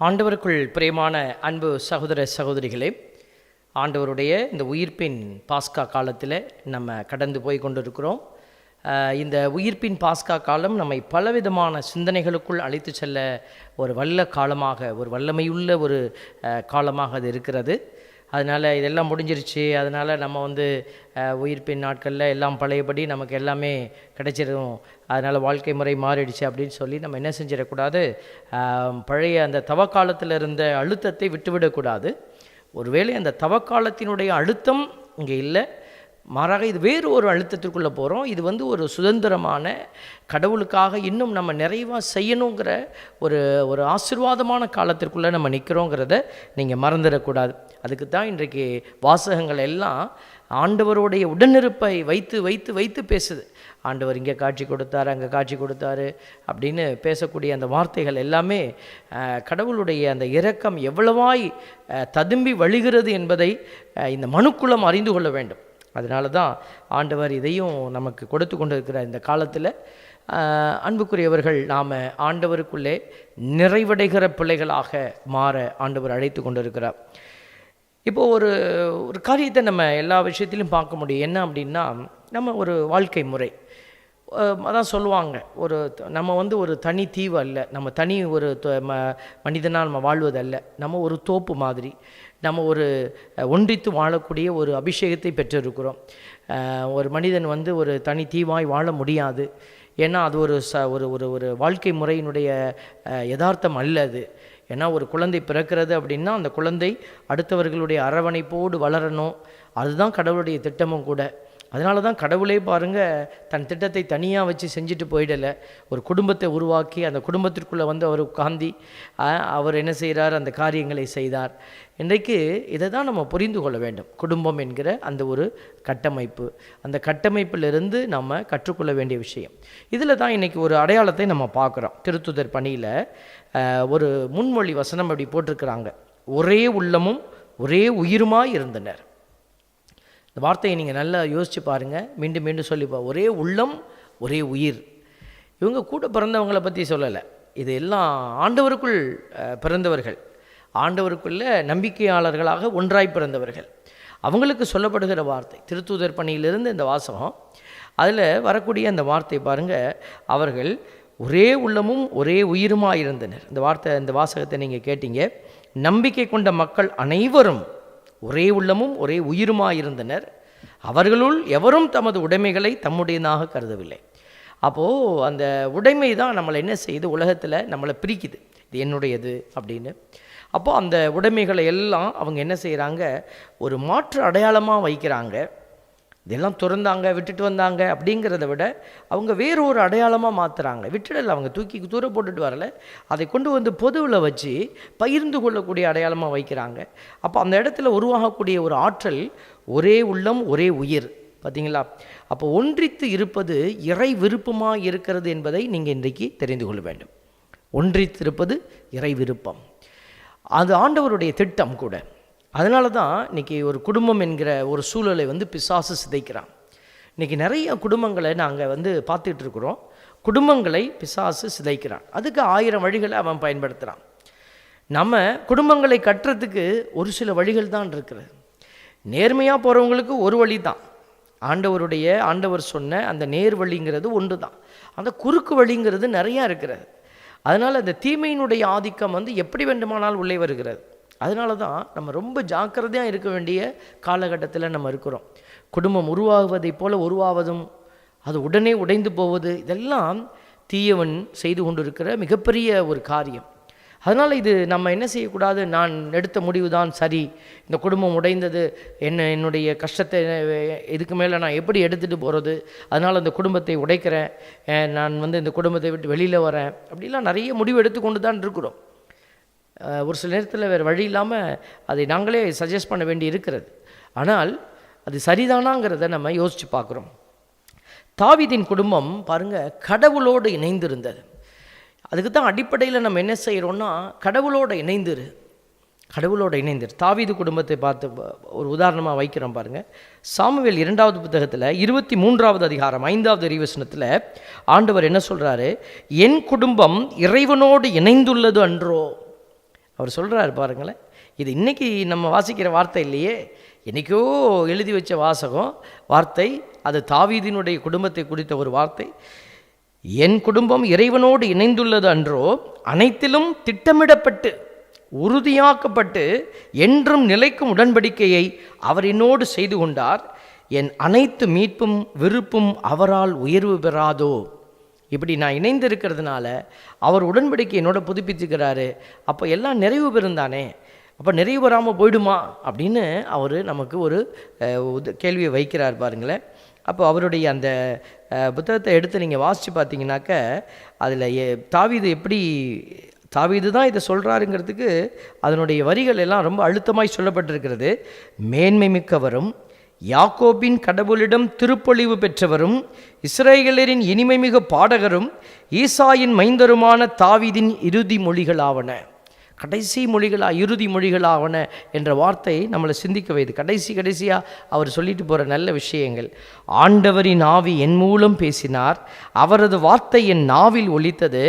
ஆண்டவருக்குள் பிரியமான அன்பு சகோதர சகோதரிகளே, ஆண்டவருடைய இந்த உயிர்ப்பின் பாஸ்கா காலத்தில் நம்ம கடந்து போய் கொண்டிருக்கிறோம். இந்த உயிர்ப்பின் பாஸ்கா காலம் நம்மை பலவிதமான சிந்தனைகளுக்குள் அழைத்து செல்ல ஒரு வல்ல காலமாக, ஒரு வல்லமையுள்ள ஒரு காலமாக அது இருக்கிறது. அதனால் இதெல்லாம் முடிஞ்சிருச்சு, அதனால் நம்ம உயிர்ப்பின் நாட்களில் எல்லாம் பழையபடி நமக்கு எல்லாமே கிடைச்சிடும், அதனால் வாழ்க்கை முறை மாறிடுச்சு அப்படின்னு சொல்லி நம்ம என்ன செஞ்சிடக்கூடாது. பழைய அந்த தவக்காலத்தில் இருந்த அழுத்தத்தை விட்டுவிடக்கூடாது. ஒருவேளை அந்த தவக்காலத்தினுடைய அழுத்தம் இங்கே இல்லை, மாறாக இது வேறு ஒரு அழுத்தத்திற்குள்ளே போகிறோம். இது ஒரு சுதந்திரமான, கடவுளுக்காக இன்னும் நம்ம நிறைவாக செய்யணுங்கிற ஒரு ஆசீர்வாதமான காலத்திற்குள்ளே நம்ம நிற்கிறோங்கிறத நீங்கள் மறந்துடக்கூடாது. அதுக்கு தான் இன்றைக்கு வாசகங்கள் எல்லாம் ஆண்டவருடைய உடனிருப்பை வைத்து வைத்து வைத்து பேசுது. ஆண்டவர் இங்கே காட்சி கொடுத்தாரு, அங்கே காட்சி கொடுத்தாரு அப்படின்னு பேசக்கூடிய அந்த வார்த்தைகள் எல்லாமே கடவுளுடைய அந்த இரக்கம் எவ்வளவாய் ததும்பி வழிகிறது என்பதை இந்த மனுக்குலம் அறிந்து கொள்ள வேண்டும். அதனால தான் ஆண்டவர் இதையும் நமக்கு கொடுத்து கொண்டிருக்கிற இந்த காலத்தில் அன்புக்குரியவர்கள் நாம் ஆண்டவருக்குள்ளே நிறைவடைகிற பிள்ளைகளாக மாற ஆண்டவர் அழைத்து கொண்டிருக்கிறார். இப்போது ஒரு காரியத்தை நம்ம எல்லா விஷயத்திலும் பார்க்க முடியும். என்ன அப்படின்னா, நம்ம ஒரு வாழ்க்கை முறை, அதான் சொல்லுவாங்க, நம்ம ஒரு தனி தீவு அல்ல, நம்ம தனி ஒரு மனிதனால் நம்ம வாழ்வதல்ல, நம்ம ஒரு தோப்பு மாதிரி, நம்ம ஒன்றித்து வாழக்கூடிய ஒரு அபிஷேகத்தை பெற்றிருக்கிறோம். ஒரு மனிதன் ஒரு தனி தீவாய் வாழ முடியாது. ஏன்னா அது ஒரு வாழ்க்கை முறையினுடைய யதார்த்தம் அல்ல அது. ஏன்னா ஒரு குழந்தை பிறக்கிறது அப்படின்னா அந்த குழந்தை அடுத்தவர்களுடைய அரவணைப்போடு வளரணும். அதுதான் கடவுளுடைய திட்டமும் கூட. அதனால தான் கடவுளே பாருங்கள், தன் திட்டத்தை தனியாக வச்சு செஞ்சுட்டு போயிடலை. ஒரு குடும்பத்தை உருவாக்கி அந்த குடும்பத்திற்குள்ளே அவர் உட்கார்ந்து அவர் என்ன செய்கிறார், அந்த காரியங்களை செய்தார். இன்றைக்கு இதை தான் நம்ம புரிந்து கொள்ள வேண்டும். குடும்பம் என்கிற அந்த ஒரு கட்டமைப்பு, அந்த கட்டமைப்பிலிருந்து நம்ம கற்றுக்கொள்ள வேண்டிய விஷயம். இதில் தான் இன்றைக்கி ஒரு அடையாளத்தை நம்ம பார்க்குறோம். திருத்துதர் பணியில் ஒரு முன்மொழி வசனம் அப்படி போட்டிருக்கிறாங்க, ஒரே உள்ளமும் ஒரே உயிருமாய் இருந்தனர். இந்த வார்த்தையை நீங்கள் நல்லா யோசித்து பாருங்கள், மீண்டும் மீண்டும் சொல்லிப்பா. ஒரே உள்ளம் ஒரே உயிர். இவங்க கூட பிறந்தவங்களை பற்றி சொல்லலை, இது எல்லாம் ஆண்டவருக்குள் பிறந்தவர்கள், ஆண்டவருக்குள்ள நம்பிக்கையாளர்களாக ஒன்றாய் பிறந்தவர்கள். அவங்களுக்கு சொல்லப்படுகிற வார்த்தை திருத்தூதர் பணியிலிருந்து இந்த வாசகம். அதில் வரக்கூடிய அந்த வார்த்தை பாருங்கள், அவர்கள் ஒரே உள்ளமும் ஒரே உயிருமாக இருந்தனர். இந்த வாசகத்தை நீங்கள் கேட்டீங்க. நம்பிக்கை கொண்ட மக்கள் அனைவரும் ஒரே உள்ளமும் ஒரே உயிருமாயிருந்தனர். அவர்களுள் எவரும் தமது உடைமைகளை தம்முடையதாக கருதவில்லை. அப்போது அந்த உடைமை தான் நம்மளை என்ன செய்யுது, உலகத்தில் நம்மளை பிரிக்குது, இது என்னுடையது அப்படின்னு. அப்போது அந்த உடைமைகளை எல்லாம் அவங்க என்ன செய்கிறாங்க, ஒரு மாற்று அடையாளமாக வைக்கிறாங்க. இதெல்லாம் திறந்தாங்க, விட்டுட்டு வந்தாங்க அப்படிங்கிறத விட அவங்க வேறு ஒரு அடையாளமாக மாற்றுறாங்க. விட்டுடலை, அவங்க தூக்கி தூர போட்டுட்டு வரலை, அதை கொண்டு பொதுவில் வச்சு பகிர்ந்து கொள்ளக்கூடிய அடையாளமாக வைக்கிறாங்க. அப்போ அந்த இடத்துல உருவாகக்கூடிய ஒரு ஆற்றல், ஒரே உள்ளம் ஒரே உயிர். பார்த்தீங்களா? அப்போ ஒன்றித்து இருப்பது இறை விருப்பமாக இருக்கிறது என்பதை நீங்கள் இன்றைக்கு தெரிந்து கொள்ள வேண்டும். ஒன்றித்திருப்பது இறை விருப்பம், அது ஆண்டவருடைய திட்டம் கூட. அதனால தான் இன்றைக்கி ஒரு குடும்பம் என்கிற ஒரு சூழலை பிசாசு சிதைக்கிறான். இன்றைக்கி நிறைய குடும்பங்களை நாங்கள் பார்த்துட்டு இருக்கிறோம். குடும்பங்களை பிசாசு சிதைக்கிறான். அதுக்கு 1000 வழிகளை அவன் பயன்படுத்துகிறான். நம்ம குடும்பங்களை கட்டுறதுக்கு ஒரு சில வழிகள் தான் இருக்கிறது. நேர்மையாக போகிறவங்களுக்கு ஒரு வழி தான், ஆண்டவர் சொன்ன அந்த நேர் வழிங்கிறது ஒன்று தான். அந்த குறுக்கு வழிங்கிறது நிறையா இருக்கிறது. அதனால் அந்த தீமையினுடைய ஆதிக்கம் எப்படி வேண்டுமானால் உள்ளே வருகிறது. அதனால தான் நம்ம ரொம்ப ஜாக்கிரதையாக இருக்க வேண்டிய காலகட்டத்தில் நம்ம இருக்கிறோம். குடும்பம் உருவாகுவதை போல் உருவாவதும் அது உடனே உடைந்து போவது, இதெல்லாம் தீயவன் செய்து கொண்டிருக்கிற மிகப்பெரிய ஒரு காரியம். அதனால் இது நம்ம என்ன செய்யக்கூடாது, நான் எடுத்த முடிவு தான் சரி, இந்த குடும்பம் உடைந்தது, என்னுடைய கஷ்டத்தை இதுக்கு மேலே நான் எப்படி எடுத்துகிட்டு போகிறது, அதனால் அந்த குடும்பத்தை உடைக்கிறேன், நான் இந்த குடும்பத்தை விட்டு வெளியில் வரேன், அப்படிலாம் நிறைய முடிவு எடுத்துக்கொண்டு தான் இருக்கிறோம். ஒரு சில நேரத்தில் வேறு வழி இல்லாமல் அதை நாங்களே சஜஸ்ட் பண்ண வேண்டி இருக்கிறது. ஆனால் அது சரிதானாங்கிறத நம்ம யோசித்து பார்க்குறோம். தாவீதின் குடும்பம் பாருங்கள், கடவுளோடு இணைந்திருந்தது. அதுக்கு தான் அடிப்படையில் நம்ம என்ன செய்கிறோன்னா, கடவுளோடு இணைந்திரு. தாவீது குடும்பத்தை பார்த்து ஒரு உதாரணமாக வைக்கிறோம் பாருங்கள். சாமுவேல் 2வது புத்தகத்தில் 23வது அதிகாரம் 5வது இறைவசனத்தில் ஆண்டவர் என்ன சொல்கிறாரு, என் குடும்பம் இறைவனோடு இணைந்துள்ளது அன்றோ. அவர் சொல்கிறார் பாருங்களேன், இது இன்றைக்கி நம்ம வாசிக்கிற வார்த்தை இல்லையே, என்றைக்கோ எழுதி வச்ச வார்த்தை. அது தாவீதினுடைய குடும்பத்தை குறித்த ஒரு வார்த்தை. என் குடும்பம் இறைவனோடு இணைந்துள்ளது அன்றோ, அனைத்திலும் திட்டமிடப்பட்டு உறுதியாக்கப்பட்டு என்றும் நிலைக்கும் உடன்படிக்கையை அவர் என்னோடு செய்து கொண்டார். என் அனைத்து மீட்பும் விருப்பும் அவரால் உயர்வு பெறாதோ. இப்படி நான் இணைந்து இருக்கிறதுனால அவர் உடன்படிக்கை என்னோட புதுப்பிச்சுக்கிறாரு. அப்போ எல்லாம் நிறைவு பெறுந்தானே, அப்போ நிறைவு பெறாமல் போயிடுமா அப்படின்னு அவர் நமக்கு ஒரு கேள்வியை வைக்கிறார் பாருங்களேன். அப்போ அவருடைய அந்த புத்தகத்தை எடுத்து நீங்கள் வாசித்து பார்த்தீங்கன்னாக்க அதில் தாவீது தான் இதை சொல்கிறாருங்கிறதுக்கு அதனுடைய வரிகள் எல்லாம் ரொம்ப அழுத்தமாய் சொல்லப்பட்டிருக்கிறது. மேன்மை மிக்கவரும் யாக்கோபின் கடவுளிடம் திருப்பொழிவு பெற்றவரும் இஸ்ரவேலரின் இனிமைமிகு பாடகரும் ஈசாயின் மைந்தருமான தாவீதின் இறுதி மொழிகளாவன. கடைசி இறுதி மொழிகளாவன என்ற வார்த்தை நம்மளை சிந்திக்க வைது. கடைசியாக அவர் சொல்லிட்டு போகிற நல்ல விஷயங்கள். ஆண்டவரின் ஆவி என் மூலம் பேசினார், அவரது வார்த்தை என் நாவில் ஒலித்தது.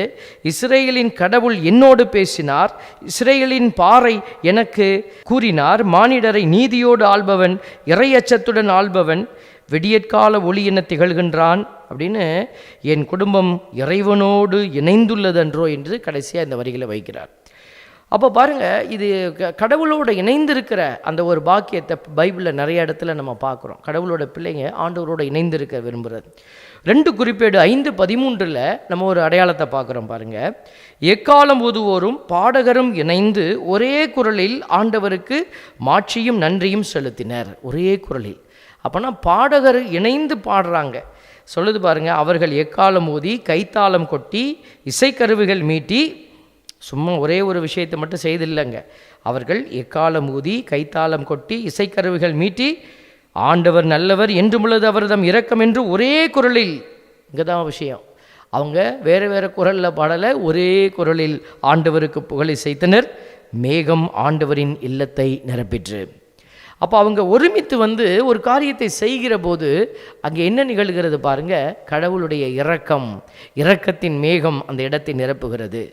இஸ்ரேலின் கடவுள் என்னோடு பேசினார், இஸ்ரேலின் பாறை எனக்கு கூறினார். மானிடரை நீதியோடு ஆள்பவன், இறையச்சத்துடன் ஆள்பவன், விடியற்கால ஒளி என திகழ்கின்றான் அப்படின்னு என் குடும்பம் இறைவனோடு இணைந்துள்ளதன்றோ என்று கடைசியாக இந்த வரிகளை வைக்கிறார். அப்போ பாருங்கள், இது கடவுளோடு இணைந்திருக்கிற அந்த ஒரு பாக்கியத்தை பைபிளில் நிறைய இடத்துல நம்ம பார்க்குறோம். கடவுளோட பிள்ளைங்க ஆண்டவரோடு இணைந்திருக்க விரும்புகிறது. 2 குறிப்பேடு 5:13 நம்ம ஒரு அடையாளத்தை பார்க்குறோம் பாருங்கள். எக்காலம் ஊதுவோரும் பாடகரும் இணைந்து ஒரே குரலில் ஆண்டவருக்கு மாட்சியும் நன்றியும் செலுத்தினர். ஒரே குரலில். அப்போனா பாடகர் இணைந்து பாடுறாங்க. சொல்லுது பாருங்கள், அவர்கள் எக்காலம் ஊதி கைத்தாளம் கொட்டி இசைக்கருவிகள் மீட்டி, சும்மா ஒரே ஒரு விஷயத்தை மட்டும் செய்தில்லைங்க, அவர்கள் எக்காலம் ஊதி கைத்தாளம் கொட்டி இசைக்கருவிகள் மீட்டி ஆண்டவர் நல்லவர் என்றுமுள்ளது அவர்தம் இரக்கம் என்று ஒரே குரலில். இங்கே தான் விஷயம். அவங்க வேறு குரலில் பாடலை, ஒரே குரலில் ஆண்டவருக்கு புகழை செய்தனர். மேகம் ஆண்டவரின் இல்லத்தை நிரப்பிற்று. அப்போ அவங்க ஒருமித்து ஒரு காரியத்தை செய்கிற போது அங்கே என்ன நிகழ்கிறது பாருங்கள், கடவுளுடைய இரக்கத்தின் மேகம் அந்த இடத்தை நிரப்புகிறது.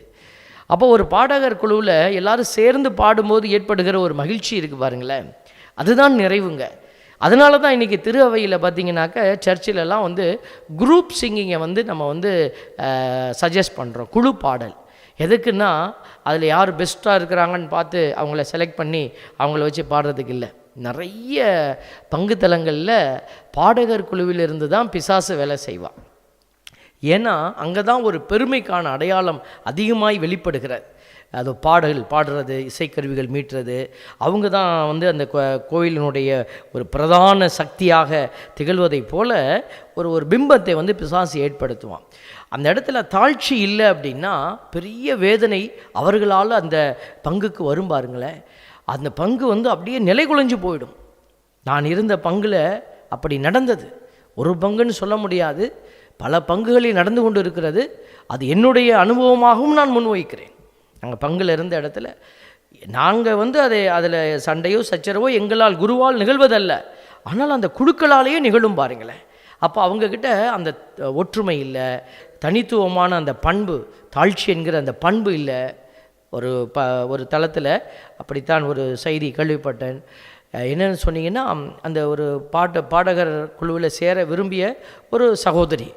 அப்போ ஒரு பாடகர் குழுவில் எல்லாரும் சேர்ந்து பாடும்போது ஏற்படுகிற ஒரு மகிழ்ச்சி இருக்குது பாருங்களேன், அதுதான் நிறைவுங்க. அதனால தான் இன்றைக்கி திரு அவையில் பார்த்திங்கனாக்க சர்ச்சிலெல்லாம் குரூப் சிங்கிங்கை நம்ம சஜஸ்ட் பண்ணுறோம். குழு பாடல் எதுக்குன்னா, அதில் யார் பெஸ்ட்டாக இருக்கிறாங்கன்னு பார்த்து அவங்கள செலக்ட் பண்ணி அவங்கள வச்சு பாடுறதுக்கு இல்லை. நிறைய பங்குத்தலங்களில் பாடகர் குழுவிலிருந்து தான் பிசாசு வேலை செய்வான். ஏன்னா அங்கே தான் ஒரு பெருமைக்கான அடையாளம் அதிகமாய் வெளிப்படுகிறது. அது பாடுறது, இசைக்கருவிகள் மீட்டுறது, அவங்க தான் அந்த கோயிலினுடைய ஒரு பிரதான சக்தியாக திகழ்வதை போல ஒரு பிம்பத்தை பிசாசு ஏற்படுத்துவான். அந்த இடத்துல தாழ்ச்சி இல்லை அப்படின்னா பெரிய வேதனை அவர்களால் அந்த பங்குக்கு வரும் பாருங்களேன். அந்த பங்கு அப்படியே நிலை குலைஞ்சு போயிடும். நான் இருந்த பங்கில் அப்படி நடந்தது. ஒரு பங்குன்னு சொல்ல முடியாது, பல பங்குகளில் நடந்து கொண்டு இருக்கிறது. அது என்னுடைய அனுபவமாகவும் நான் முன்வைக்கிறேன். நாங்கள் பங்கில் இருந்த இடத்துல நாங்கள் அதில் சண்டையோ சச்சரவோ எங்களால் குருவால் நிகழ்வதல்ல, ஆனால் அந்த குழுக்களாலேயே நிகழும் பாருங்களேன். அப்போ அவங்கக்கிட்ட அந்த ஒற்றுமை இல்லை, தனித்துவமான அந்த பண்பு, தாழ்ச்சி என்கிற அந்த பண்பு இல்லை. ஒரு தளத்தில் அப்படித்தான் ஒரு செய்தி கேள்விப்பட்டேன். என்னென்னு சொன்னீங்கன்னா, அந்த ஒரு பாடகர் குழுவில் சேர விரும்பிய ஒரு சகோதரி,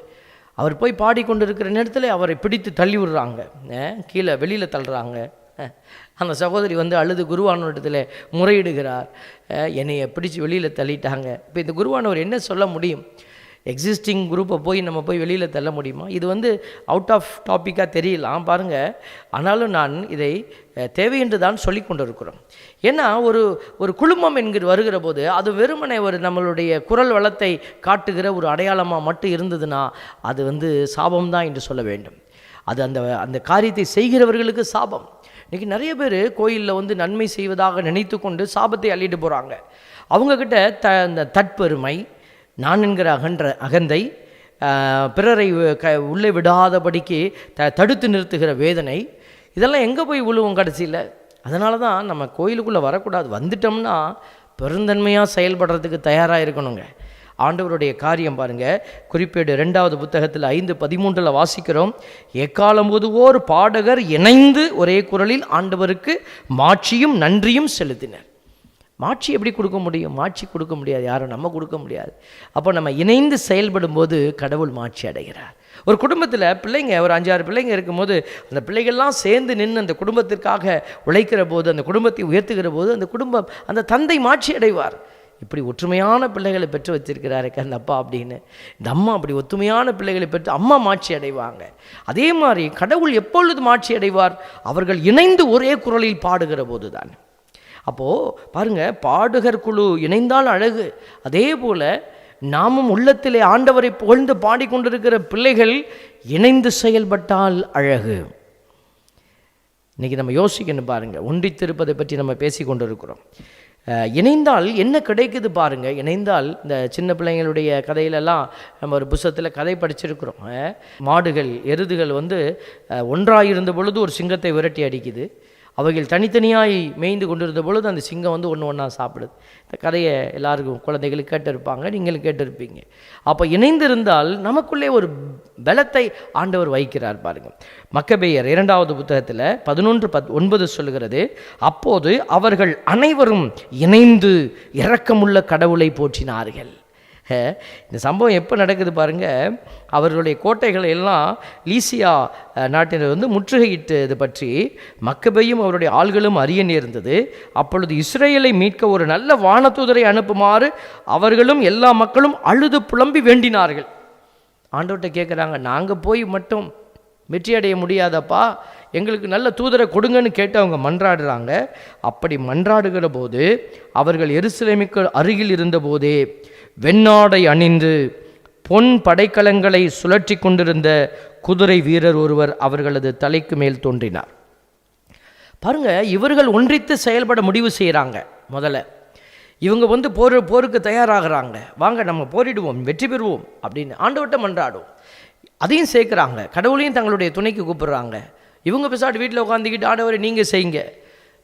அவர் போய் பாடிக்கொண்டிருக்கிற நேரத்தில் அவரை பிடித்து தள்ளி விடுறாங்க, கீழே வெளியில் தள்ளுறாங்க. அந்த சகோதரி அழுது குருவானவரிடத்தில் முறையிடுகிறார், என்னையை பிடிச்சி வெளியில் தள்ளிட்டாங்க. இப்போ இந்த குருவானவர் என்ன சொல்ல முடியும்? எக்ஸிஸ்டிங் குரூப்பை நம்ம போய் வெளியில் தள்ள முடியுமா? இது அவுட் ஆஃப் டாப்பிக்காக தெரியலாம் பாருங்கள். ஆனாலும் நான் இதை தேவையென்று தான் சொல்லி கொண்டு இருக்கிறோம். ஏன்னா ஒரு குழுமம் வருகிற போது அது வெறுமனே நம்மளுடைய குரல் வளத்தை காட்டுகிற ஒரு அடையாளமாக மட்டும் இருந்ததுன்னா அது சாபம்தான் என்று சொல்ல வேண்டும். அது அந்த காரியத்தை செய்கிறவர்களுக்கு சாபம். இன்றைக்கி நிறைய பேர் கோயிலில் நன்மை செய்வதாக நினைத்து கொண்டு சாபத்தை அள்ளிட்டு போகிறாங்க. அவங்கக்கிட்ட அந்த தற்பெருமை, நான் என்கிற அகந்தை, பிறரை உள்ளே விடாதபடிக்கு தடுத்து நிறுத்துகிற வேதனை, இதெல்லாம் எங்கே போய் விழுவோம் கடைசியில்? அதனால தான் நம்ம கோயிலுக்குள்ளே வரக்கூடாது. வந்துட்டோம்னா பெருந்தன்மையாக செயல்படுறதுக்கு தயாராக இருக்கணுங்க. ஆண்டவருடைய காரியம் பாருங்கள். குறிப்பேடு 2வது புத்தகத்தில் 5:13 வாசிக்கிறோம். எக்காலம் ஓதுவோர் பாடகர் இணைந்து ஒரே குரலில் ஆண்டவருக்கு மாட்சியும் நன்றியும் செலுத்தினர். மாட்சி எப்படி கொடுக்க முடியும்? மாட்சி கொடுக்க முடியாது, யாரும் நம்ம கொடுக்க முடியாது. அப்போ நம்ம இணைந்து செயல்படும் போது கடவுள் மாட்சி அடைகிறார். ஒரு குடும்பத்தில் பிள்ளைங்க ஒரு 5-6 பிள்ளைங்க இருக்கும்போது அந்த பிள்ளைகள்லாம் சேர்ந்து நின்று அந்த குடும்பத்திற்காக உழைக்கிற போது, அந்த குடும்பத்தை உயர்த்துகிற போது அந்த குடும்பம், அந்த தந்தை மாட்சி அடைவார். இப்படி ஒற்றுமையான பிள்ளைகளை பெற்று வச்சிருக்கிறாரு அந்த அப்பா அப்படின்னு, இந்த அம்மா அப்படி ஒற்றுமையான பிள்ளைகளை பெற்று அம்மா மாட்சி அடைவாங்க. அதே மாதிரி கடவுள் எப்பொழுது மாட்சி அடைவார்? அவர்கள் இணைந்து ஒரே குரலில் பாடுகிற போது தான். அப்போது பாருங்கள், பாடுகர் குழு இணைந்தால் அழகு. அதே போல் நாமும் உள்ளத்திலே ஆண்டவரை புகழ்ந்து பாடிக்கொண்டிருக்கிற பிள்ளைகள் இணைந்து செயல்பட்டால் அழகு. இன்றைக்கி நம்ம யோசிக்கணும் பாருங்கள், ஒன்றித்திருப்பதை பற்றி நம்ம பேசி கொண்டு இருக்கிறோம். இணைந்தால் என்ன கிடைக்குது பாருங்கள். இணைந்தால் இந்த சின்ன பிள்ளைங்களுடைய கதையிலெல்லாம் நம்ம ஒரு புத்தகத்தில் கதை படிச்சிருக்கிறோம். மாடுகள் எருதுகள் ஒன்றாக இருந்த பொழுது ஒரு சிங்கத்தை விரட்டி அடிக்குது. அவைகள் தனித்தனியாய் மேய்ந்து கொண்டிருந்த பொழுது அந்த சிங்கம் ஒன்று ஒன்றா சாப்பிடுது. இந்த கதையை எல்லாருக்கும் குழந்தைகளுக்கு கேட்டிருப்பாங்க, நீங்களும் கேட்டிருப்பீங்க. அப்போ இணைந்திருந்தால் நமக்குள்ளே ஒரு பலத்தை ஆண்டவர் வைக்கிறார் பாருங்கள். மக்கபேயர் 2வது புத்தகத்தில் 11:9 சொல்லுகிறது, அப்போது அவர்கள் அனைவரும் இணைந்து இரக்கமுள்ள கடவுளை போற்றினார்கள். இந்த சம்பவம் எப்போ நடக்குது பாருங்கள். அவர்களுடைய கோட்டைகளை எல்லாம் லீசியா நாட்டினர் முற்றுகையிட்டது பற்றி மக்கபேயும் அவருடைய ஆள்களும் அறிய நேர்ந்தது. அப்பொழுது இஸ்ரேலை மீட்க ஒரு நல்ல வானதூதரை அனுப்புமாறு அவர்களும் எல்லா மக்களும் அழுது புலம்பி வேண்டினார்கள். ஆண்டவர்கிட்ட கேட்குறாங்க, நாங்கள் போய் மட்டும் வெற்றி அடைய முடியாதப்பா, எங்களுக்கு நல்ல தூதரை கொடுங்கன்னு கேட்டு அவங்க மன்றாடுறாங்க. அப்படி மன்றாடுகிற போது அவர்கள் எருசலேமுக்கு அருகில் இருந்தபோதே வெண்ணாடை அணிந்து பொன் படைக்கலங்களை சுழற்றி கொண்டிருந்த குதிரை வீரர் ஒருவர் அவர்களது தலைக்கு மேல் தோன்றினார். பாருங்க, இவர்கள் ஒன்றித்து செயல்பட முடிவு செய்கிறாங்க. முதல்ல இவங்க போருக்கு தயாராகிறாங்க. வாங்க நம்ம போரிடுவோம், வெற்றி பெறுவோம் அப்படின்னு ஆண்டவர்கிட்ட மன்றாடுவோம். அதையும் சேர்க்குறாங்க, கடவுளையும் தங்களுடைய துணைக்கு கூப்பிடுறாங்க. இவங்க பேசாட்டு வீட்டில் உட்காந்துக்கிட்டு ஆண்டவரை நீங்கள் செய்யுங்க.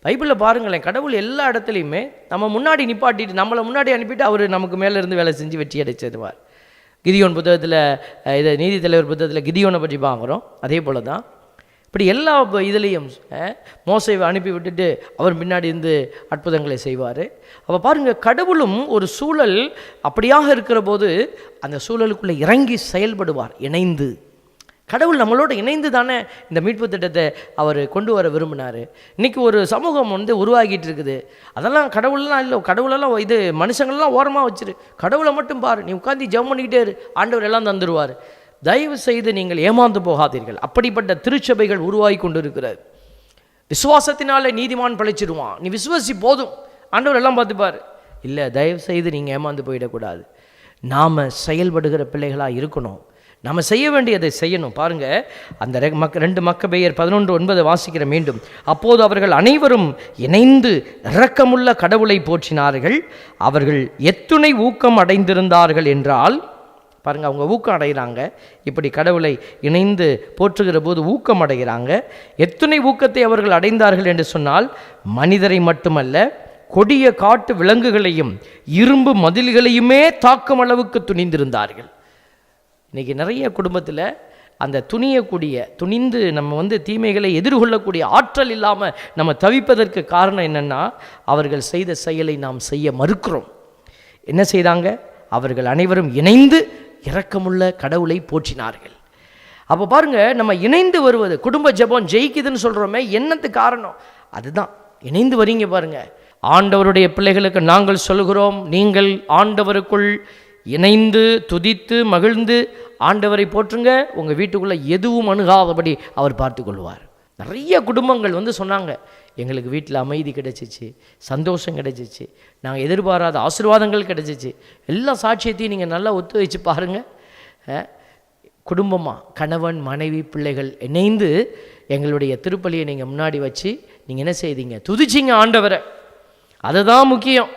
பைபிளில் பாருங்களேன், கடவுள் எல்லா இடத்துலையுமே நம்ம முன்னாடி நிப்பாட்டிட்டு நம்மளை முன்னாடி அனுப்பிட்டு அவர் நமக்கு மேலே இருந்து வேலை செஞ்சு வெற்றி அடைச்சிடுவார். கிதியோன் புத்தகத்தில், இதை நீதித்தலைவர் புத்தகத்தில் கிதியோனை பற்றி பார்க்குறோம். அதே போல் தான் இப்படி எல்லா இதுலேயும் மோசேவை அனுப்பி விட்டுட்டு அவர் பின்னாடி இருந்து அற்புதங்களை செய்வார். அப்போ பாருங்கள், கடவுளும் ஒரு சூழல் அப்படியாக இருக்கிற போது அந்த சூழலுக்குள்ளே இறங்கி செயல்படுவார். இணைந்து கடவுள் நம்மளோட இணைந்து தானே இந்த மீட்பு திட்டத்தை அவர் கொண்டு வர விரும்பினார். இன்றைக்கி ஒரு சமூகம் உருவாகிட்டு இருக்குது. அதெல்லாம் கடவுளெலாம் இல்லை, கடவுளெல்லாம் இது மனுஷங்கள்லாம் ஓரமாக வச்சிரு, கடவுளை மட்டும் பாரு, நீ உட்காந்து ஜெபம் பண்ணிக்கிட்டே இரு, ஆண்டவர் எல்லாம் தந்துடுவார். தயவு செய்து நீங்கள் ஏமாந்து போகாதீர்கள். அப்படிப்பட்ட திருச்சபைகள் உருவாகி கொண்டு இருக்கிறது. விசுவாசத்தினாலே நீதிமான் பிழைச்சிடுவான், நீ விசுவாசி போதும், ஆண்டவர் எல்லாம் பார்த்துப்பார். இல்லை, தயவு செய்து நீங்கள் ஏமாந்து போயிடக்கூடாது. நாம் செயல்படுகிற பிள்ளைகளாக இருக்கணும். நம்ம செய்ய வேண்டியதை செய்யணும். பாருங்கள், அந்த 2 மக்கபேயர் 11:9 வாசிக்கிற மீண்டும். அப்போது அவர்கள் அனைவரும் இணைந்து இரக்கமுள்ள கடவுளை போற்றினார்கள். அவர்கள் எத்துணை ஊக்கம் அடைந்திருந்தார்கள் என்றால், பாருங்கள், அவங்க ஊக்கம் அடைகிறாங்க. இப்படி கடவுளை இணைந்து போற்றுகிற போது ஊக்கம் அடைகிறாங்க. எத்துணை ஊக்கத்தை அவர்கள் அடைந்தார்கள் என்று சொன்னால், மனிதரை மட்டுமல்ல, கொடிய காட்டு விலங்குகளையும் இரும்பு மதில்களையுமே தாக்கும் அளவுக்கு துணிந்திருந்தார்கள். இன்றைக்கி நிறைய குடும்பத்தில் அந்த துணிந்து நம்ம தீமைகளை எதிர்கொள்ளக்கூடிய ஆற்றல் இல்லாமல் நம்ம தவிப்பதற்கு காரணம் என்னென்னா, அவர்கள் செய்த செயலை நாம் செய்ய மறுக்கிறோம். என்ன செய்தாங்க? அவர்கள் அனைவரும் இணைந்து இரக்கமுள்ள கடவுளை போற்றினார்கள். அப்போ பாருங்கள், நம்ம இணைந்து வருவது, குடும்ப ஜெபம் ஜெயிக்குதுன்னு சொல்கிறோமே, என்னத்து காரணம்? அதுதான், இணைந்து வரீங்க பாருங்கள். ஆண்டவருடைய பிள்ளைகளுக்கு நாங்கள் சொல்கிறோம், நீங்கள் ஆண்டவருக்குள் இணைந்து துதித்து மகிழ்ந்து ஆண்டவரை போற்றுங்க, உங்கள் வீட்டுக்குள்ளே எதுவும் அணுகாதபடி அவர் பார்த்து கொள்வார். நிறைய குடும்பங்கள் சொன்னாங்க, எங்களுக்கு வீட்டில் அமைதி கிடைச்சிச்சு, சந்தோஷம் கிடைச்சிச்சு, நாங்கள் எதிர்பாராத ஆசீர்வாதங்கள் கிடைச்சிச்சு. எல்லா சாட்சியத்தையும் நீங்கள் நல்லா ஒத்து வச்சு பாருங்கள். குடும்பமாக கணவன் மனைவி பிள்ளைகள் இணைந்து எங்களுடைய திருப்பலியை நீங்கள் முன்னாடி வச்சு நீங்கள் என்ன செய்தீங்க? துதிச்சிங்க ஆண்டவரை. அதுதான் முக்கியம்.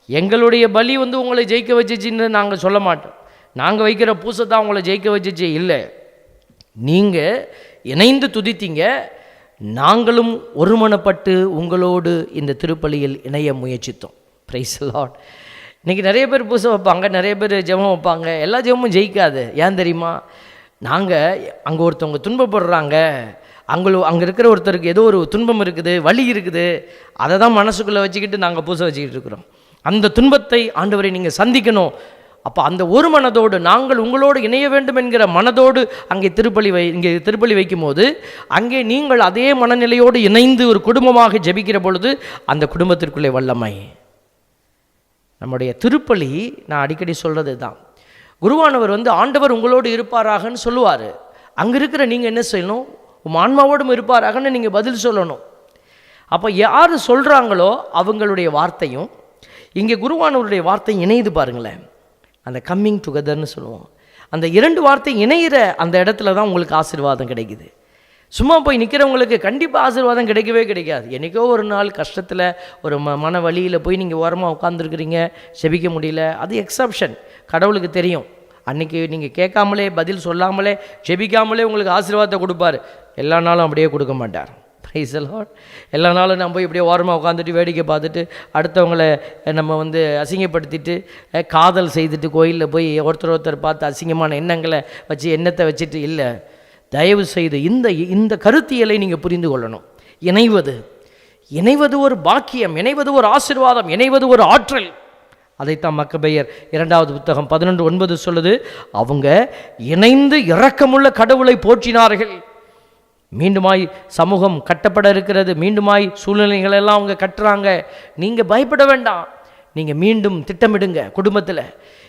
எங்களுடைய பலி உங்களை ஜெயிக்க வச்சிச்சின்னு நாங்கள் சொல்ல மாட்டோம். நாங்கள் வைக்கிற பூசை தான் உங்களை ஜெயிக்க வச்சிச்சு இல்லை. நீங்கள் இணைந்து துதித்தீங்க, நாங்களும் ஒருமனப்பட்டு உங்களோடு இந்த திருப்பலியில் இணைய முயற்சித்தோம். Praise the Lord. இன்றைக்கி நிறைய பேர் பூசை வைப்பாங்க, நிறைய பேர் ஜெபம் வைப்பாங்க. எல்லா ஜெபமும் ஜெயிக்காது. ஏன் தெரியுமா? நாங்கள் அங்கே ஒருத்தவங்க துன்பப்படுறாங்க, அங்கே இருக்கிற ஒருத்தருக்கு ஏதோ ஒரு துன்பம் இருக்குது, வலி இருக்குது, அதை தான் மனசுக்குள்ளே வச்சுக்கிட்டு நாங்கள் பூசை வச்சுக்கிட்டு இருக்கிறோம். அந்த துன்பத்தை ஆண்டவரை நீங்கள் சந்திக்கணும். அப்போ அந்த ஒரு மனதோடு நாங்கள் உங்களோடு இணைய வேண்டும் என்கிற மனதோடு அங்கே திருப்பலி வைக்கும்போது அங்கே நீங்கள் அதே மனநிலையோடு இணைந்து ஒரு குடும்பமாக ஜெபிக்கிற பொழுது அந்த குடும்பத்திற்குள்ளே வல்லமை. நம்முடைய திருப்பலி நான் அடிக்கடி சொல்கிறது தான், குருவானவர் ஆண்டவர் உங்களோடு இருப்பாராகன்னு சொல்லுவார். அங்கே இருக்கிற நீங்கள் என்ன செய்யணும்? ஆன்மாவோடும் இருப்பாராகன்னு நீங்கள் பதில் சொல்லணும். அப்போ யார் சொல்கிறாங்களோ அவங்களுடைய வார்த்தையும் இங்கே குருவானவருடைய வார்த்தையும் இணையுது பாருங்களேன். அந்த கம்மிங் டுகெதர்னு சொல்லுவோம். அந்த இரண்டு வார்த்தை இணையிற அந்த இடத்துல தான் உங்களுக்கு ஆசீர்வாதம் கிடைக்குது. சும்மா போய் நிற்கிறவங்களுக்கு கண்டிப்பாக ஆசீர்வாதம் கிடைக்கவே கிடைக்காது. என்றைக்கோ ஒரு நாள் கஷ்டத்தில் ஒரு மன வழியில் போய் நீங்கள் ஓரமாக உட்காந்துருக்குறீங்க, செபிக்க முடியல, அது எக்ஸப்ஷன். கடவுளுக்கு தெரியும். அன்றைக்கி நீங்கள் கேட்காமலே பதில் சொல்லாமலே ஜெபிக்காமலே உங்களுக்கு ஆசீர்வாதத்தை கொடுப்பார். எல்லா நாளும் அப்படியே கொடுக்க மாட்டார். Praise the Lord. எல்லா நாளும் நம்ம போய் இப்படியே ஓரமாக உட்காந்துட்டு வேடிக்கை பார்த்துட்டு அடுத்தவங்களை நம்ம அசிங்கப்படுத்திட்டு காதல் செய்துட்டு கோயிலில் போய் ஒருத்தர் பார்த்து அசிங்கமான எண்ணங்களை வச்சு எண்ணத்தை வச்சுட்டு இல்லை. தயவு செய்து இந்த கருத்தியலை நீங்கள் புரிந்து கொள்ளணும். இணைவது ஒரு பாக்கியம், இணைவது ஒரு ஆசீர்வாதம், இணைவது ஒரு ஆற்றல். அதைத்தான் மக்கபேயர் 2வது புத்தகம் 11:9 சொல்லுது. அவங்க இணைந்து இரக்கமுள்ள கடவுளை போற்றினார்கள். மீண்டுமாய் சமூகம் கட்டப்பட இருக்கிறது, மீண்டுமாய் சூழ்நிலைகள் எல்லாம் அவங்க கட்டுறாங்க. நீங்கள் பயப்பட வேண்டாம், நீங்கள் மீண்டும் திட்டமிடுங்க குடும்பத்தில்.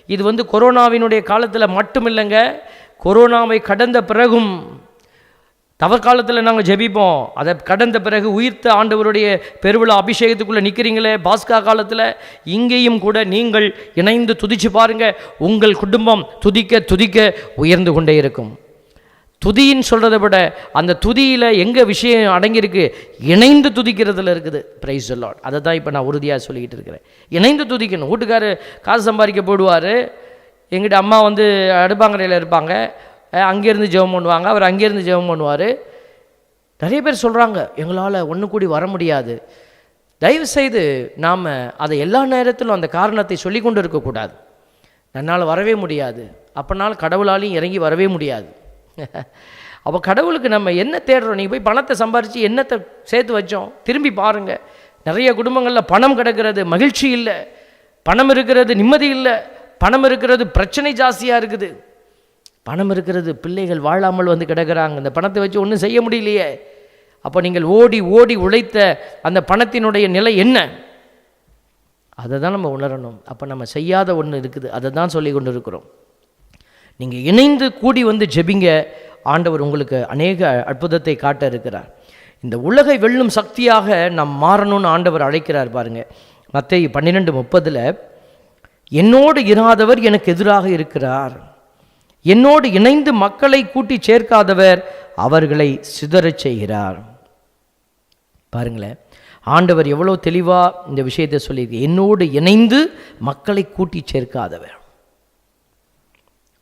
இது கொரோனாவினுடைய காலத்தில் மட்டும் இல்லைங்க, கொரோனாவை கடந்த பிறகும் தவக்காலத்தில் நாங்கள் ஜெபிப்போம். அதை கடந்த பிறகு உயிர்த்த ஆண்டவருடைய பெருவிழா அபிஷேகத்துக்குள்ளே நிற்கிறீங்களே பாஸ்கா காலத்தில், இங்கேயும் கூட நீங்கள் இணைந்து துதிச்சு பாருங்கள். உங்கள் குடும்பம் துதிக்க துதிக்க உயர்ந்து கொண்டே இருக்கும். துதின்னு சொல்கிறத விட அந்த துதியில் எங்கே விஷயம் அடங்கியிருக்கு? இணைந்து துதிக்கிறதுல இருக்குது. Praise the Lord. அதை தான் இப்போ நான் உறுதியாக சொல்லிக்கிட்டு இருக்கிறேன். இணைந்து துதிக்கணும். வீட்டுக்காரர் காசு சம்பாதிக்க போடுவார், எங்கிட்ட அம்மா அடுப்பாங்கரையில் இருப்பாங்க, அங்கேருந்து ஜெபம் பண்ணுவாங்க, அவர் அங்கேருந்து ஜெபம் பண்ணுவார். நிறைய பேர் சொல்கிறாங்க எங்களால் ஒன்று கூடி வர முடியாது. தயவுசெய்து நாம் அதை எல்லா நேரத்திலும் அந்த காரணத்தை சொல்லி கொண்டு இருக்கக்கூடாது. என்னால் வரவே முடியாது, அப்போனாலும் கடவுளாலையும் இறங்கி வரவே முடியாது. அப்போ கடவுளுக்கு நம்ம என்ன தேடுறோம்? நீங்கள் போய் பணத்தை சம்பாரித்து என்னத்தை சேர்த்து வச்சோம்? திரும்பி பாருங்கள். நிறைய குடும்பங்களில் பணம் கிடக்கிறது, மகிழ்ச்சி இல்லை. பணம் இருக்கிறது, நிம்மதி இல்லை. பணம் இருக்கிறது, பிரச்சனை ஜாஸ்தியாக இருக்குது. பணம் இருக்கிறது, பிள்ளைகள் வாழாமல் கிடக்கிறாங்க. இந்த பணத்தை வச்சு ஒன்றும் செய்ய முடியலையே. அப்போ நீங்கள் ஓடி ஓடி உழைத்த அந்த பணத்தினுடைய நிலை என்ன? அதை தான் நம்ம உணரணும். அப்போ நம்ம செய்யாத ஒன்று இருக்குது, அதை தான் சொல்லி கொண்டு இருக்கிறோம். நீங்கள் இணைந்து கூடி ஜெபிங்க. ஆண்டவர் உங்களுக்கு அநேக அற்புதத்தை காட்ட இருக்கிறார். இந்த உலகை வெல்லும் சக்தியாக நாம் மாறணும்னு ஆண்டவர் அழைக்கிறார் பாருங்கள். மத்தேயு 12:30 என்னோடு இராதவர் எனக்கு எதிராக இருக்கிறார், என்னோடு இணைந்து மக்களை கூட்டி சேர்க்காதவர் அவர்களை சிதறச் செய்கிறார். பாருங்களேன், ஆண்டவர் எவ்வளோ தெளிவாக இந்த விஷயத்தை சொல்லியிருக்கு. என்னோடு இணைந்து மக்களை கூட்டி சேர்க்காதவர்.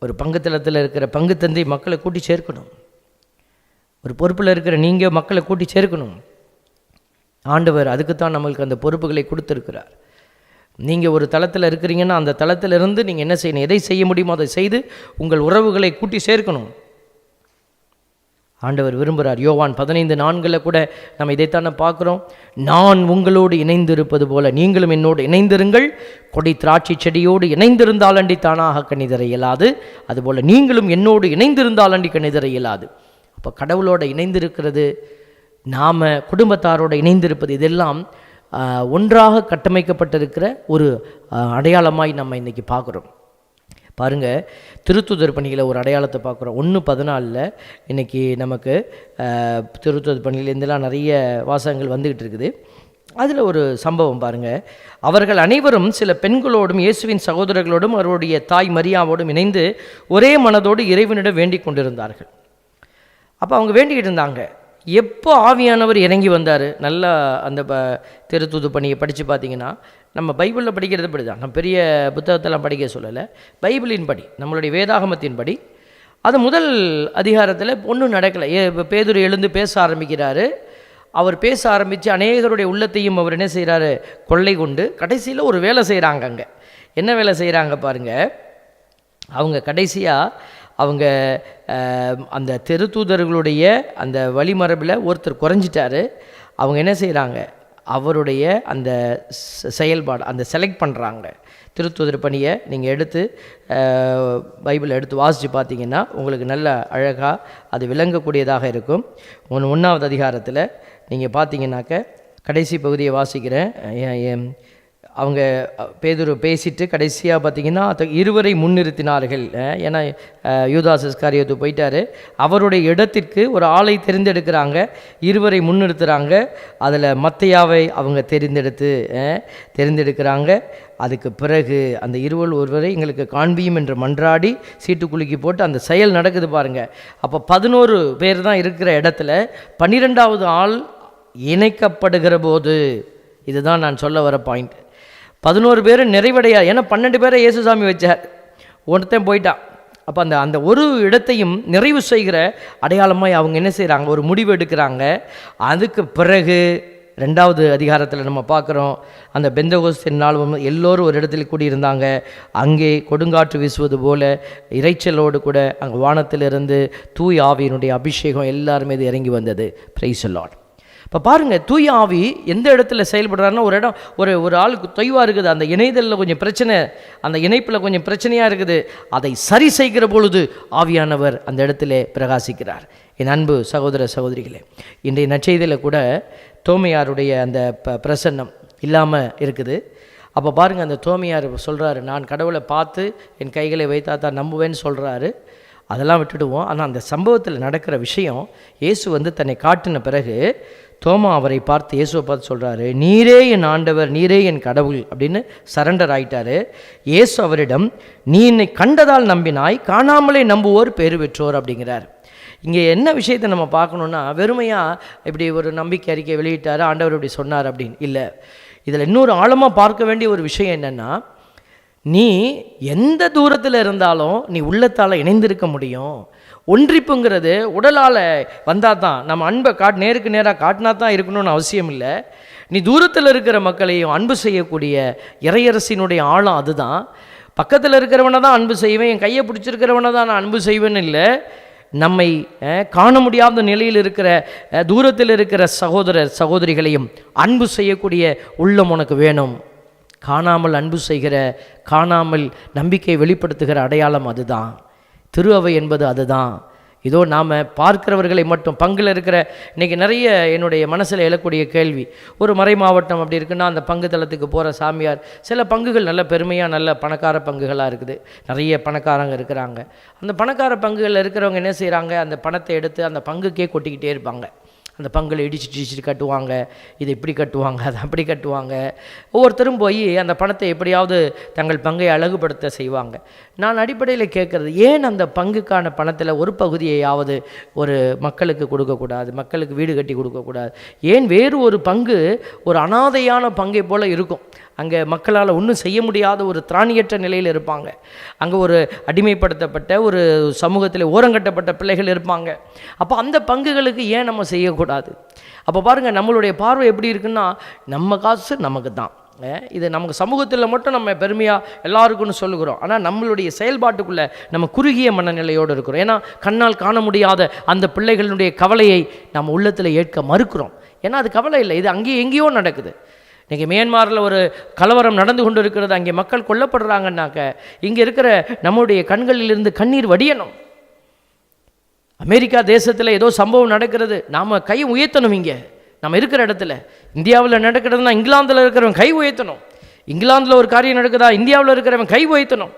ஒரு பங்குத்தளத்தில் இருக்கிற பங்கு தந்தை மக்களை கூட்டி சேர்க்கணும். ஒரு பொறுப்பில் இருக்கிற நீங்கள் மக்களை கூட்டி சேர்க்கணும். ஆண்டவர் அதுக்குத்தான் நம்மளுக்கு அந்த பொறுப்புகளை கொடுத்துருக்கிறார். நீங்கள் ஒரு தளத்தில் இருக்கிறீங்கன்னா அந்த தளத்திலிருந்து நீங்கள் என்ன செய்யணும்? எதை செய்ய முடியுமோ அதை செய்து உங்கள் உறவுகளை கூட்டி சேர்க்கணும். ஆண்டவர் விரும்புகிறார். யோவான் 15:4 கூட நம்ம இதைத்தானே பார்க்குறோம். நான் உங்களோடு இணைந்திருப்பது போல நீங்களும் என்னோடு இணைந்திருங்கள். கொடி திராட்சை செடியோடு இணைந்திருந்தால் அண்டி தானாக கனிதர இயலாது, அதுபோல் நீங்களும் என்னோடு இணைந்திருந்தால் அண்டி கனிதர இயலாது. அப்போ கடவுளோடு இணைந்திருக்கிறது, நாம் குடும்பத்தாரோடு இணைந்திருப்பது, இதெல்லாம் ஒன்றாக கட்டமைக்கப்பட்டிருக்கிற ஒரு அடையாளமாய் நம்ம இன்றைக்கி பார்க்குறோம். பாருங்கள், திருத்துதர் பணியில் ஒரு அடையாளத்தை பார்க்குறோம். 1:14 இன்றைக்கி நமக்கு திருத்துதர் பணியில் இருந்தெல்லாம் நிறைய வாசகங்கள் வந்துக்கிட்டு இருக்குது. அதில் ஒரு சம்பவம் பாருங்கள். அவர்கள் அனைவரும் சில பெண்களோடும் இயேசுவின் சகோதரர்களோடும் அவருடைய தாய் மரியாவோடும் இணைந்து ஒரே மனதோடு இறைவனிடம் வேண்டிக் கொண்டிருந்தார்கள். அப்போ அவங்க வேண்டிக்கிட்டு இருந்தாங்க, எப்போ ஆவியானவர் இறங்கி வந்தார். நல்லா அந்த திருத்துது பணியை படித்து பார்த்தீங்கன்னா, நம்ம பைபிளில் படிக்கிறது படி தான், நம்ம பெரிய புத்தகத்தெல்லாம் படிக்க சொல்லலை, பைபிளின் படி, நம்மளுடைய வேதாகமத்தின் படி. அது முதல் அதிகாரத்தில் ஒன்றும் நடக்கலை. பேதுரு எழுந்து பேச ஆரம்பிக்கிறாரு. அவர் பேச ஆரம்பித்து அநேகருடைய உள்ளத்தையும் அவர் என்ன செய்கிறாரு? கொள்ளை கொண்டு கடைசியில் ஒரு வேலை செய்கிறாங்க. அங்கே என்ன வேலை செய்கிறாங்க பாருங்கள். அவங்க கடைசியாக அவங்க அந்த திருத்தூதர்களுடைய அந்த வழிமரபில் ஒருத்தர் குறைஞ்சிட்டாரு. அவங்க என்ன செய்கிறாங்க, அவருடைய அந்த செயல்பாடு அந்த செலக்ட் பண்ணுறாங்க. திருத்தூதர் பணியை நீங்கள் எடுத்து பைபிளை எடுத்து வாசித்து பார்த்தீங்கன்னா உங்களுக்கு நல்ல அழகாக அது விளங்கக்கூடியதாக இருக்கும். 1வது அதிகாரத்தில் நீங்கள் பார்த்தீங்கன்னாக்க கடைசி பகுதியை வாசிக்கிறேன். அவங்க பேதுரு பேசிட்டு கடைசியாக பார்த்தீங்கன்னா 2 முன்னிறுத்தினார்கள். ஏன்னா யூதாஸ் இஸ்காரியோத்து போயிட்டார். அவருடைய இடத்திற்கு ஒரு ஆளை தெரிந்தெடுக்கிறாங்க, 2 முன்னிறுத்துகிறாங்க. அதில் மத்தையாவை அவங்க தெரிந்தெடுக்கிறாங்க. அதுக்கு பிறகு அந்த 2 எங்களுக்கு காண்பியும் என்று மன்றாடி சீட்டுக்குலுக்கி போட்டு அந்த செயல் நடக்குது பாருங்கள். அப்போ 11 பேர் தான் இருக்கிற இடத்துல 12வது ஆள் இணைக்கப்படுகிற போது, இதுதான் நான் சொல்ல வர பாயிண்ட். 11 பேர் நிறைவடையா. ஏன்னா 12 பேரை இயேசுசாமி வச்சார், ஒருத்தன் போயிட்டான். அப்போ அந்த ஒரு இடத்தையும் நிறைவு செய்கிற அடையாளமாக அவங்க என்ன செய்கிறாங்க, ஒரு முடிவு எடுக்கிறாங்க. அதுக்கு பிறகு 2வது அதிகாரத்தில் நம்ம பார்க்குறோம், அந்த பெந்தகோஸ்தின் நாள் எல்லோரும் ஒரு இடத்துல கூடியிருந்தாங்க. அங்கே கொடுங்காற்று வீசுவது போல இறைச்சலோடு கூட அங்கே வானத்திலிருந்து தூய் ஆவியினுடைய அபிஷேகம் எல்லாருமே இது இறங்கி வந்தது. Praise the Lord. இப்போ பாருங்கள், தூய ஆவி எந்த இடத்துல செயல்படுறாருன்னா, ஒரு இடம் ஒரு ஆளுக்கு தொய்வாக இருக்குது, அந்த இணையதலில் கொஞ்சம் பிரச்சனை, அந்த இணைப்பில் கொஞ்சம் பிரச்சனையாக இருக்குது. அதை சரி செய்கிற பொழுது ஆவியானவர் அந்த இடத்துல பிரகாசிக்கிறார். என் அன்பு சகோதர சகோதரிகளே, இன்றைய நற்செய்தியில் கூட தோமையாருடைய அந்த பிரசன்னம் இல்லாமல் இருக்குது. அப்போ பாருங்கள், அந்த தோமையார் சொல்கிறாரு, நான் கடவுளை பார்த்து என் கைகளை வைத்தா தான் நம்புவேன்னு சொல்கிறாரு. அதெல்லாம் விட்டுடுவோம். ஆனால் அந்த சம்பவத்தில் நடக்கிற விஷயம், இயேசு தன்னை காட்டின பிறகு தோமா அவரை பார்த்து இயேசுவை பார்த்து சொல்கிறாரு, நீரே என் ஆண்டவர், நீரே என் கடவுள் அப்படின்னு சரண்டர் ஆயிட்டாரு. இயேசு அவரிடம், நீ என்னை கண்டதால் நம்பினாய், காணாமலே நம்புவோர் பேறு பெற்றோர் அப்படிங்கிறார். இங்கே என்ன விஷயத்தை நம்ம பார்க்கணுன்னா, வெறுமையாக இப்படி ஒரு நம்பிக்கை அறிக்கை வெளியிட்டார், ஆண்டவர் இப்படி சொன்னார் அப்படின்னு இல்லை. இதில் இன்னொரு ஆழமாக பார்க்க வேண்டிய ஒரு விஷயம் என்னென்னா, நீ எந்த தூரத்தில் இருந்தாலும் நீ உள்ளத்தால் இணைந்திருக்க முடியும். ஒன்றிப்புங்கிறது உடலால் வந்தால் தான், நம்ம அன்பை நேருக்கு நேராக காட்டினா தான் இருக்கணும்னு அவசியம் இல்லை. நீ தூரத்தில் இருக்கிற மக்களையும் அன்பு செய்யக்கூடிய இறையரசினுடைய ஆழம் அதுதான். பக்கத்தில் இருக்கிறவனை தான் அன்பு செய்வேன், என் கையை பிடிச்சிருக்கிறவனை தான் நான் அன்பு செய்வேன்னு இல்லை. நம்மை காண முடியாத நிலையில் இருக்கிற தூரத்தில் இருக்கிற சகோதரர் சகோதரிகளையும் அன்பு செய்யக்கூடிய உள்ளம் உனக்கு வேணும். காணாமல் அன்பு செய்கிற, காணாமல் நம்பிக்கை வெளிப்படுத்துகிற அடையாளம் அதுதான். திரு அவை என்பது அதுதான். இதோ நாம் பார்க்கிறவர்களை மட்டும் பங்கில் இருக்கிற, இன்றைக்கி நிறைய என்னுடைய மனசில் எழக்கூடிய கேள்வி, ஒரு மறை மாவட்டம் அப்படி இருக்குன்னா அந்த பங்கு தளத்துக்கு போகிற சாமியார், சில பங்குகள் நல்ல பெருமையாக நல்ல பணக்கார பங்குகளாக இருக்குது, நிறைய பணக்காரங்க இருக்கிறாங்க. அந்த பணக்கார பங்குகளில் இருக்கிறவங்க என்ன செய்கிறாங்க, அந்த பணத்தை எடுத்து அந்த பங்குக்கே கொட்டிக்கிட்டே இருப்பாங்க. அந்த பங்குகளை இடிச்சிட்டு கட்டுவாங்க, இதை இப்படி கட்டுவாங்க, அதை அப்படி கட்டுவாங்க. ஒவ்வொருத்தரும் போய் அந்த பணத்தை எப்படியாவது தங்கள் பங்கை அழகுபடுத்த செய்வாங்க. நான் அடிப்படையில் கேட்குறது, ஏன் அந்த பங்குக்கான பணத்தில் ஒரு பகுதியையாவது ஒரு மக்களுக்கு கொடுக்கக்கூடாது, மக்களுக்கு வீடு கட்டி கொடுக்கக்கூடாது? ஏன் வேறு ஒரு பங்கு ஒரு அனாதையான பங்கை போல் இருக்கும்? அங்கே மக்களால் ஒன்றும் செய்ய முடியாத ஒரு திராணியற்ற நிலையில் இருப்பாங்க. அங்கே ஒரு அடிமைப்படுத்தப்பட்ட ஒரு சமூகத்தில் ஓரங்கட்டப்பட்ட பிள்ளைகள் இருப்பாங்க. அப்போ அந்த பங்குகளுக்கு ஏன் நம்ம செய்யக்கூடாது? அப்போ பாருங்கள், நம்மளுடைய பார்வை எப்படி இருக்குன்னா, நம்ம காசு நமக்கு தான், இது நமக்கு சமூகத்தில் மட்டும் நம்ம பெருமையாக எல்லாருக்குன்னு சொல்லுகிறோம். ஆனால் நம்மளுடைய செயல்பாட்டுக்குள்ளே நம்ம குறுகிய மனநிலையோடு இருக்கிறோம். ஏன்னா கண்ணால் காண முடியாத அந்த பிள்ளைகளுடைய கவலையை நம்ம உள்ளத்தில் ஏற்க மறுக்கிறோம். ஏன்னா அது கவலை இல்லை, இது அங்கேயும் எங்கேயோ நடக்குது. இன்றைக்கி மியான்மரில் ஒரு கலவரம் நடந்து கொண்டு இருக்கிறது, அங்கே மக்கள் கொல்லப்படுறாங்கன்னாக்க இங்கே இருக்கிற நம்முடைய கண்களிலிருந்து கண்ணீர் வடியணும். அமெரிக்கா தேசத்தில் ஏதோ சம்பவம் நடக்கிறது, நாம் கையை உயர்த்தணும். இங்கே நம்ம இருக்கிற இடத்துல இந்தியாவில் நடக்கிறதுனா இங்கிலாந்தில் இருக்கிறவன் கை உயர்த்தணும். இங்கிலாந்தில் ஒரு காரியம் நடக்குதா, இந்தியாவில் இருக்கிறவன் கை உயர்த்தணும்.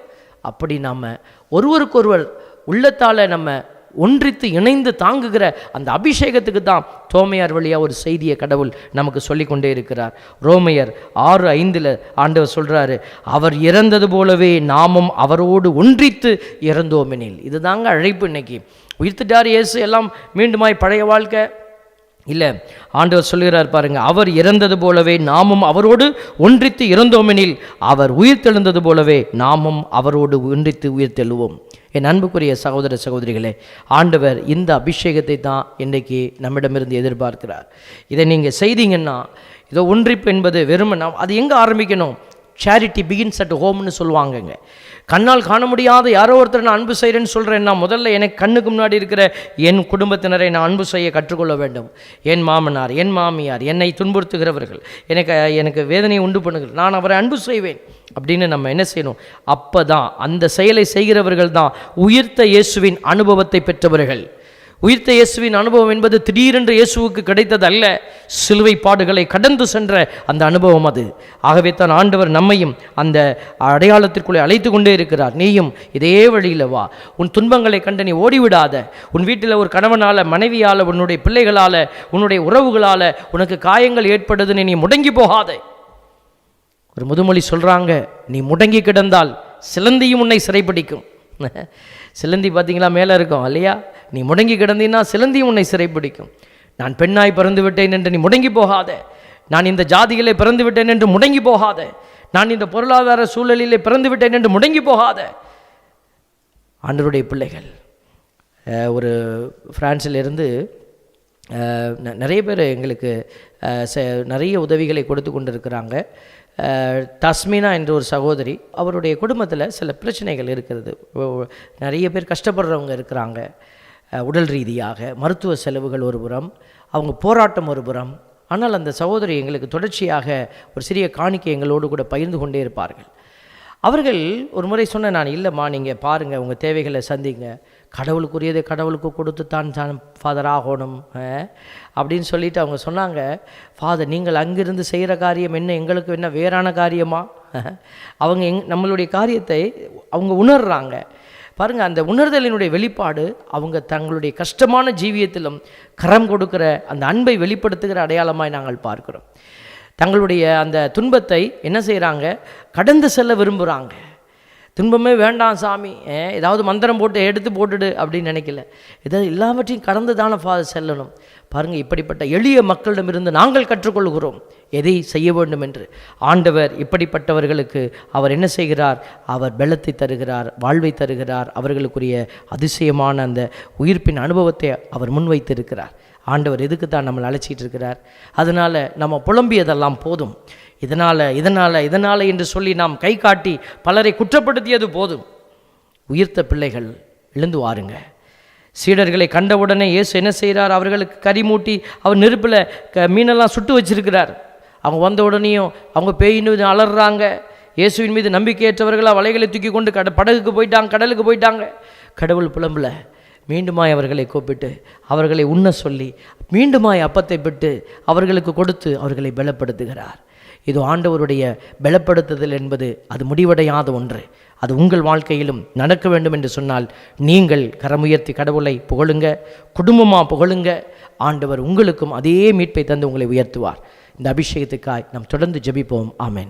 அப்படி நாம் ஒருவருக்கொருவர் உள்ளத்தால் நம்ம ஒன்றித்து இணைந்து தாங்குகிற அந்த அபிஷேகத்துக்கு தான் தோமையார் வழியாக ஒரு செய்தியை கடவுள் நமக்கு சொல்லிக்கொண்டே இருக்கிறார். ரோமையர் 6:5 ஆண்டவர் சொல்கிறாரு, அவர் இறந்தது போலவே நாமும் அவரோடு ஒன்றித்து இறந்தோமெனில். இதுதாங்க அழைப்பு. இன்னைக்கு உயிர்த்துட்டார் இயேசு, எல்லாம் மீண்டுமாய் பழைய வாழ்க்கை இல்லை. ஆண்டவர் சொல்கிறார் பாருங்க, அவர் இறந்தது போலவே நாமும் அவரோடு ஒன்றித்து இறந்தோமெனில் அவர் உயிர்த்தெழுந்தது போலவே நாமும் அவரோடு ஒன்றித்து உயிர்த்தெழுவோம். என் அன்புக்குரிய சகோதர சகோதரிகளே, ஆண்டவர் இந்த அபிஷேகத்தை தான் இன்றைக்கி நம்மிடமிருந்து எதிர்பார்க்கிறார். இதை நீங்கள் செய்தீங்கன்னா, இதோ ஒன்றிப்பு என்பது வெறுமனா அது எங்கே ஆரம்பிக்கணும்? சேரிட்டி பிகின்ஸ் அட் ஹோம்னு சொல்லுவாங்கங்க. கண்ணால் காண முடியாத யாரோ ஒருத்தர் நான் அன்பு செய்கிறேன்னு சொல்கிறேன். நான் முதல்ல எனக்கு கண்ணுக்கு முன்னாடி இருக்கிற என் குடும்பத்தினரை நான் அன்பு செய்ய கற்றுக்கொள்ள வேண்டும். என் மாமனார், என் மாமியார், என்னை துன்புறுத்துகிறவர்கள், எனக்கு வேதனையை உண்டு பண்ணுங்கள், நான் அவரை அன்பு செய்வேன் அப்படின்னு நம்ம என்ன செய்யணும்? அப்போ தான் அந்த செயலை செய்கிறவர்கள் தான் உயிர்த்த இயேசுவின் அனுபவத்தை பெற்றவர்கள். உயிர்த்த இயேசுவின் அனுபவம் என்பது திடீரென்று இயேசுவுக்கு கிடைத்தது அல்ல, சிலுவை பாடுகளை கடந்து சென்ற அந்த அனுபவம் அது. ஆகவே தான் ஆண்டவர் நம்மையும் அந்த அடையாளத்திற்குள்ளே அழைத்து கொண்டே இருக்கிறார். நீயும் இதே வழியில் வா. உன் துன்பங்களை கண்டு நீ ஓடிவிடாத. உன் வீட்டில் ஒரு கணவனால், மனைவியால், உன்னுடைய பிள்ளைகளால், உன்னுடைய உறவுகளால் உனக்கு காயங்கள் ஏற்படுதுன்னு நீ முடங்கி போகாதே. ஒரு முதுமொழி சொல்கிறாங்க, நீ முடங்கி கிடந்தால் சிலந்தியும் உன்னை சிறைப்பிடிக்கும். சிலந்தி பார்த்தீங்களா மேலே இருக்கும் இல்லையா? நீ முடங்கி கிடந்தீன்னா சிலந்தியும் உன்னை சிறைப்பிடிக்கும். நான் பெண்ணாய் பிறந்து விட்டேன் என்று நீ முடங்கி போகாத. நான் இந்த ஜாதியிலே பிறந்து விட்டேன் என்று முடங்கி போகாத. நான் இந்த பொருளாதார சூழலிலே பிறந்து விட்டேன் என்று முடங்கி போகாத. ஆண்டவருடைய பிள்ளைகள் ஒரு பிரான்சிலிருந்து நிறைய பேர் எங்களுக்கு நிறைய உதவிகளை கொடுத்து கொண்டு இருக்கிறாங்க. தஸ்மினா என்ற ஒரு சகோதரி, அவருடைய குடும்பத்தில் சில பிரச்சனைகள் இருக்கிறது. நிறைய பேர் கஷ்டப்படுறவங்க இருக்கிறாங்க. உடல் ரீதியாக மருத்துவ செலவுகள் ஒரு புறம், அவங்க போராட்டம் ஒரு புறம். ஆனால் அந்த சகோதரி எங்களுக்கு தொடர்ச்சியாக ஒரு சிறிய காணிக்கை எங்களோடு கூட பகிர்ந்து கொண்டே இருப்பார்கள். அவர்கள் ஒரு முறை சொன்ன, நான் இல்லைம்மா நீங்கள் பாருங்கள், உங்கள் தேவைகளை சந்திங்க, கடவுளுக்குரியதை கடவுளுக்கு கொடுத்து தான் ஃபாதர் ஆகணும் அப்படின்னு சொல்லிட்டு அவங்க சொன்னாங்க. ஃபாதர், நீங்கள் அங்கிருந்து செய்கிற காரியம் என்ன, எங்களுக்கு என்ன வேறான காரியமா? அவங்க நம்மளுடைய காரியத்தை அவங்க உணர்றாங்க. பாருங்கள், அந்த உணர்தலினுடைய வெளிப்பாடு அவங்க தங்களுடைய கஷ்டமான ஜீவியத்திலும் கரம் கொடுக்கிற அந்த அன்பை வெளிப்படுத்துகிற அடையாளமாய் நாங்கள் பார்க்கிறோம். தங்களுடைய அந்த துன்பத்தை என்ன செய்கிறாங்க? கடந்து செல்ல விரும்புகிறாங்க. துன்பமே வேண்டாம் சாமி, ஏதாவது மந்திரம் போட்டு எடுத்து போட்டுடு அப்படின்னு நினைக்கல. ஏதாவது எல்லாவற்றையும் கடந்து தானே செல்லணும். பாருங்கள், இப்படிப்பட்ட எளிய மக்களிடமிருந்து நாங்கள் கற்றுக்கொள்கிறோம் எதை செய்ய வேண்டும் என்று. ஆண்டவர் இப்படிப்பட்டவர்களுக்கு அவர் என்ன செய்கிறார்? அவர் பலத்தை தருகிறார், வாழ்வை தருகிறார். அவர்களுக்குரிய அதிசயமான அந்த உயிர்ப்பின் அனுபவத்தை அவர் முன்வைத்திருக்கிறார். ஆண்டவர் எதுக்கு தான் நம்மளை அழைச்சிட்டு இருக்கிறார்? அதனால் நம்ம புலம்பியதெல்லாம் போதும். இதனால் என்று சொல்லி நாம் கை காட்டி பலரை குற்றப்படுத்தியது போதும். உயிர்த்த பிள்ளைகள் எழுந்து வாருங்க. சீடர்களை கண்டவுடனே இயேசு என்ன செய்கிறார்? அவர்களுக்கு கறி மூட்டி அவர் நெருப்பில் மீனெல்லாம் சுட்டு வச்சிருக்கிறார். அவங்க வந்த உடனேயும் அவங்க பேயின்னு அலறாங்க. இயேசுவின் மீது நம்பிக்கையற்றவர்களாக வலைகளை தூக்கி கொண்டு படகுக்கு போயிட்டாங்க, கடலுக்கு போயிட்டாங்க. கடவுள் புலம்பல, மீண்டுமாய் அவர்களை கூப்பிட்டு அவர்களை உண்ண சொல்லி மீண்டுமாய் அப்பத்தை விட்டு அவர்களுக்கு கொடுத்து அவர்களை பலப்படுத்துகிறார். இது ஆண்டவருடைய பலப்படுத்துதல் என்பது அது முடிவடையாத ஒன்று. அது உங்கள் வாழ்க்கையிலும் நடக்க வேண்டும் என்று சொன்னால் நீங்கள் கரமுயர்த்தி கடவுளை புகழுங்க, குடும்பமாக புகழுங்க. ஆண்டவர் உங்களுக்கும் அதே மீட்பை தந்து உங்களை உயர்த்துவார். இந்த அபிஷேகத்துக்காய் நாம் தொடர்ந்து ஜெபிப்போம். ஆமென்.